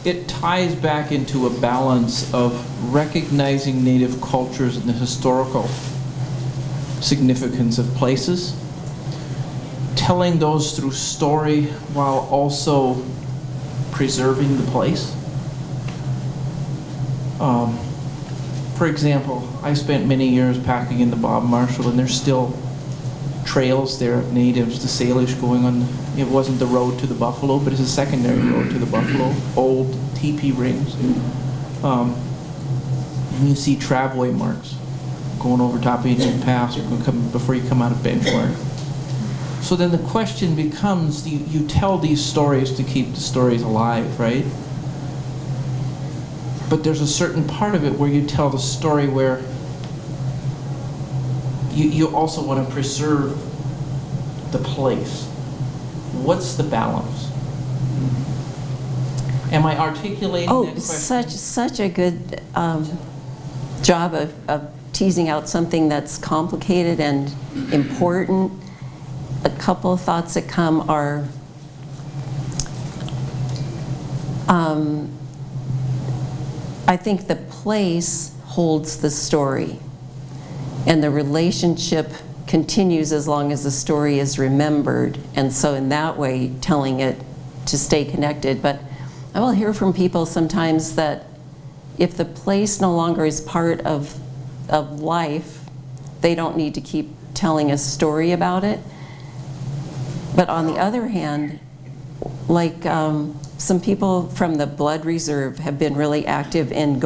it ties back into a balance of recognizing Native cultures and the historical significance of places, telling those through story while also preserving the place. For example, I spent many years packing in the Bob Marshall, and there's still trails there of natives, the Salish going on. It wasn't the road to the buffalo, but it's a secondary road to the buffalo, old teepee rings. And you see travway marks going over top of Indian Pass before you come out of Benchmark. So then the question becomes, you tell these stories to keep the stories alive, right? But there's a certain part of it where you tell the story where you also want to preserve the place. What's the balance? Am I articulating that question? Such a good job of teasing out something that's complicated and important. A couple of thoughts that come are I think the place holds the story, and the relationship continues as long as the story is remembered, and so in that way telling it to stay connected. But I will hear from people sometimes that if the place no longer is part of life, they don't need to keep telling a story about it. But on the other hand, like some people from the Blood Reserve have been really active in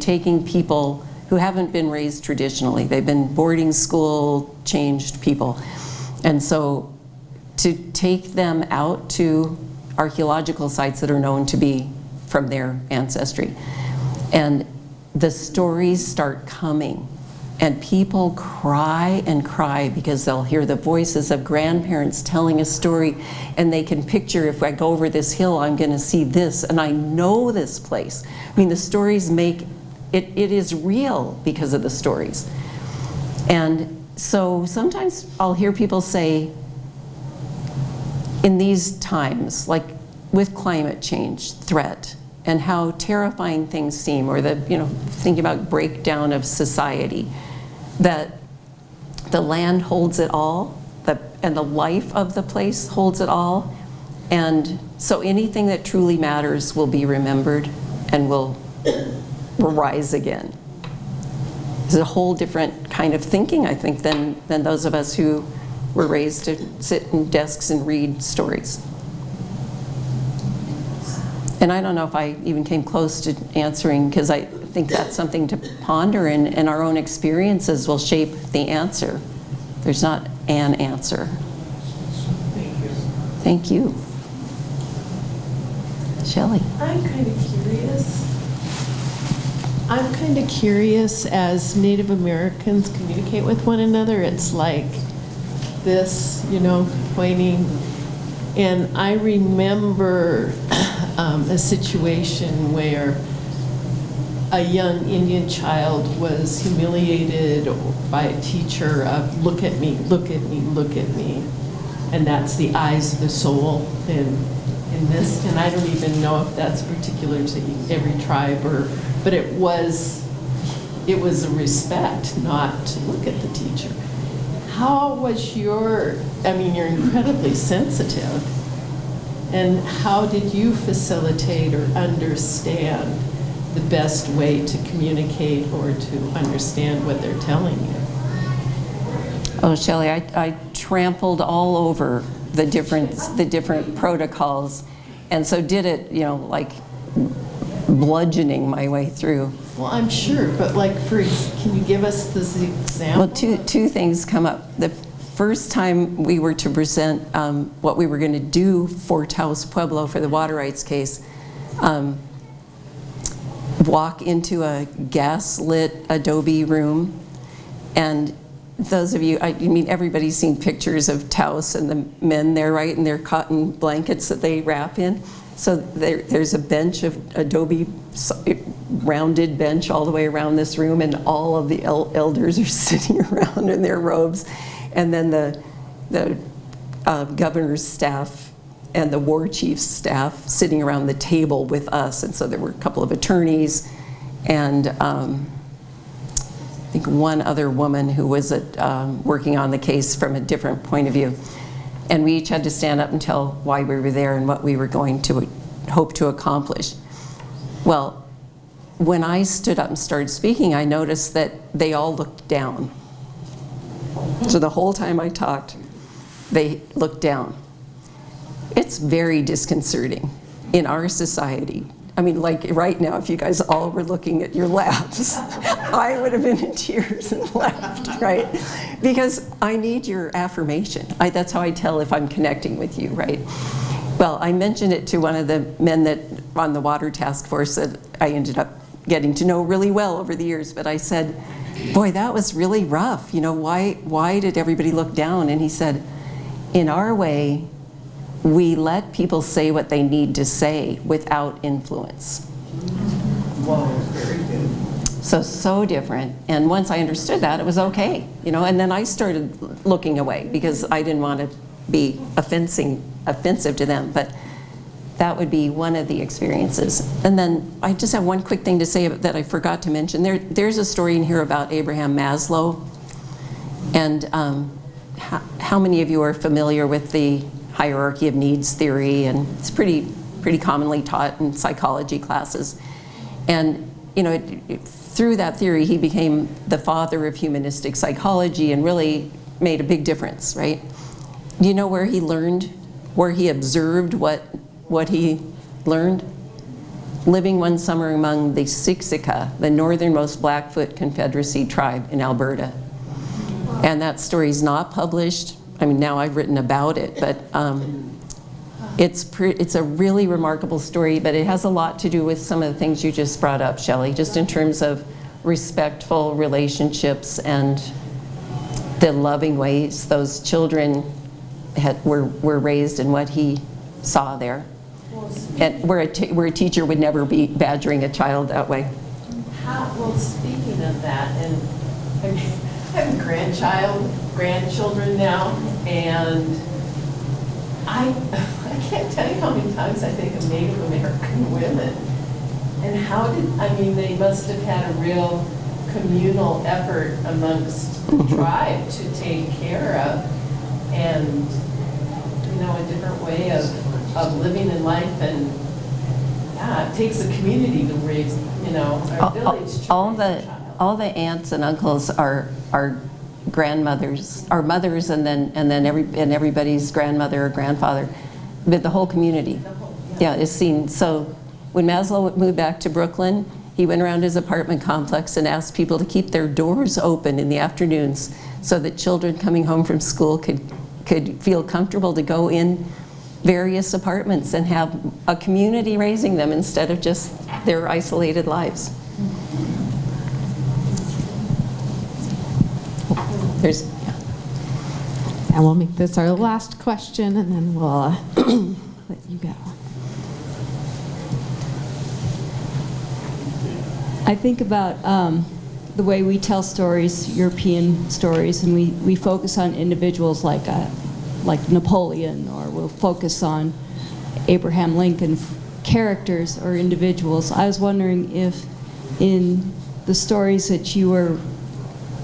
taking people who haven't been raised traditionally. They've been boarding school, changed people. And so to take them out to archaeological sites that are known to be from their ancestry. And the stories start coming. And people cry and cry because they'll hear the voices of grandparents telling a story, and they can picture, if I go over this hill, I'm going to see this, and I know this place. I mean, the stories make it is real because of the stories. And so sometimes I'll hear people say, in these times, like with climate change threat, and how terrifying things seem, or thinking about breakdown of society, that the land holds it all, and the life of the place holds it all. And so anything that truly matters will be remembered and will rise again. It's a whole different kind of thinking, I think, than those of us who were raised to sit in desks and read stories. And I don't know if I even came close to answering, because I think that's something to ponder, and our own experiences will shape the answer. There's not an answer. Thank you. Thank you. Shelley. I'm kind of curious as Native Americans communicate with one another. It's like this, pointing. And I remember a situation where a young Indian child was humiliated by a teacher of, look at me, look at me, look at me. And that's the eyes of the soul in this. And I don't even know if that's particular to every tribe, but it was a respect not to look at the teacher. How was you're incredibly sensitive. And how did you facilitate or understand the best way to communicate or to understand what they're telling you? Oh, Shelley, I trampled all over the different protocols, and so did it, like bludgeoning my way through. Well, I'm sure, but can you give us this example? Well, two things come up. first time we were to present what we were going to do for Taos Pueblo for the water rights case, walk into a gas-lit adobe room, and those of you, I mean, everybody's seen pictures of Taos and the men there, right, in their cotton blankets that they wrap in. So there's a bench of adobe, rounded bench all the way around this room, and all of the elders are sitting around in their robes. And then the governor's staff and the war chief's staff sitting around the table with us. And so there were a couple of attorneys and I think one other woman who was working on the case from a different point of view. And we each had to stand up and tell why we were there and what we were going to hope to accomplish. Well, when I stood up and started speaking, I noticed that they all looked down. So the whole time I talked, they looked down. It's very disconcerting in our society. I mean, like right now, if you guys all were looking at your laps, I would have been in tears and laughed, right? Because I need your affirmation. That's how I tell if I'm connecting with you, right? Well, I mentioned it to one of the men that on the water task force that I ended up getting to know really well over the years, but I said, boy, that was really rough. You know, why did everybody look down? And he said, in our way, we let people say what they need to say without influence. Wow, very good. So different. And once I understood that, it was okay, you know. And then I started looking away because I didn't want to be offensive to them. But that would be one of the experiences. And then I just have one quick thing to say that I forgot to mention. There's a story in here about Abraham Maslow. And how many of you are familiar with the hierarchy of needs theory? And it's pretty commonly taught in psychology classes. And you know, through that theory, he became the father of humanistic psychology and really made a big difference, right? Do you know where he learned, where he observed what he learned? Living one summer among the Siksika, the northernmost Blackfoot Confederacy tribe in Alberta. And that story's not published. I mean, now I've written about it, but it's a really remarkable story, but it has a lot to do with some of the things you just brought up, Shelley, just in terms of respectful relationships and the loving ways those children were raised and what he saw there. And where a teacher would never be badgering a child that way. Well, speaking of that, and I have grandchildren now, and I can't tell you how many times I think of Native American women and they must have had a real communal effort amongst the tribe to take care of, and a different way of living in life, and it takes a community to raise, our village to raise a child. All the aunts and uncles are grandmothers, our mothers, and then everybody's grandmother or grandfather, but the whole community. Yeah, is seen. So when Maslow moved back to Brooklyn, he went around his apartment complex and asked people to keep their doors open in the afternoons so that children coming home from school could feel comfortable to go in various apartments and have a community raising them instead of just their isolated lives. And we'll make this our last question, and then we'll let you go. I think about the way we tell stories, European stories, and we focus on individuals like Napoleon, or we'll focus on Abraham Lincoln, characters or individuals. I was wondering if in the stories that you were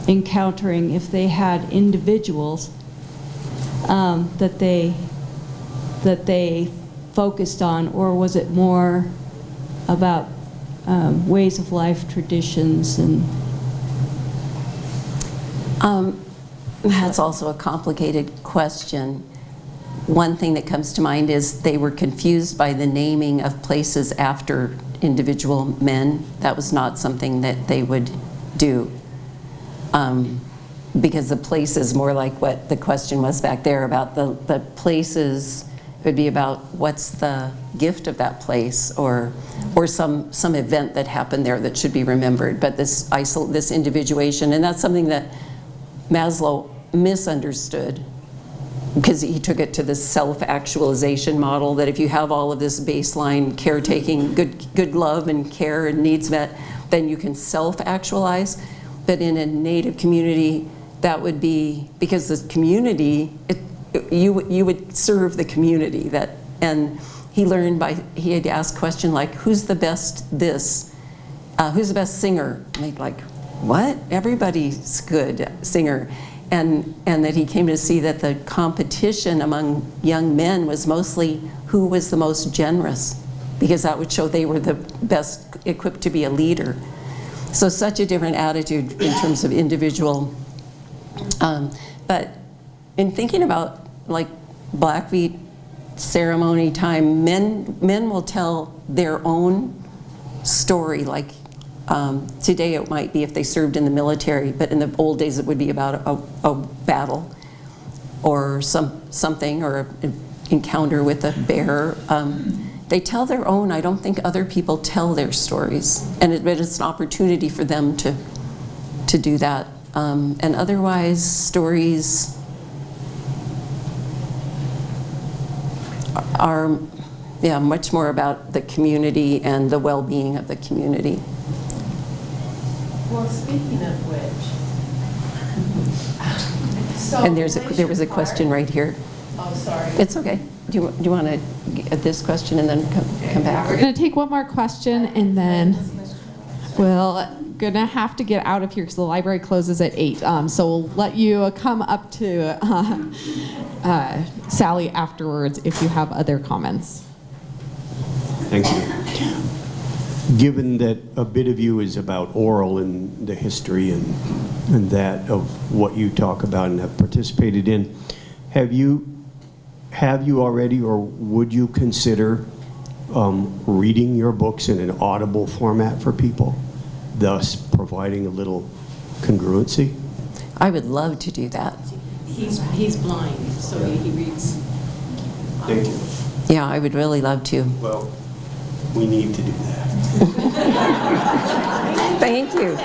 encountering, if they had individuals that they focused on, or was it more about ways of life, traditions, and that's also a complicated question. One thing that comes to mind is they were confused by the naming of places after individual men. That was not something that they would do. because the place is more like what the question was back there about the places. It would be about what's the gift of that place, or some event that happened there that should be remembered. But this individuation, and that's something that Maslow misunderstood, because he took it to the self-actualization model, that if you have all of this baseline caretaking, good love and care and needs met, then you can self-actualize. But in a Native community, that would be, because the community, you would serve the community. And he learned he had to ask a question like, who's the best this? Who's the best singer? And they'd like, what? Everybody's good singer. And that he came to see that the competition among young men was mostly who was the most generous, because that would show they were the best equipped to be a leader. So such a different attitude in terms of individual. But in thinking about like Blackfeet ceremony time, men will tell their own story. Like today it might be if they served in the military, but in the old days it would be about a battle or something, or an encounter with a bear. They tell their own. I don't think other people tell their stories, but it's an opportunity for them to do that. And otherwise, stories are much more about the community and the well-being of the community. Well, speaking of which, so And there was a question right here. Oh, sorry. It's okay. Do you want to get this question and then come back? We're going to take one more question, and then we're going to have to get out of here because the library closes at 8. So we'll let you come up to Sally afterwards if you have other comments. Thank you. Given that a bit of you is about oral and the history and that of what you talk about and have participated in, have you already, or would you consider reading your books in an audible format for people, thus providing a little congruency? I would love to do that. He's blind, so he reads. Thank you. Yeah, I would really love to. Well, we need to do that. Thank you.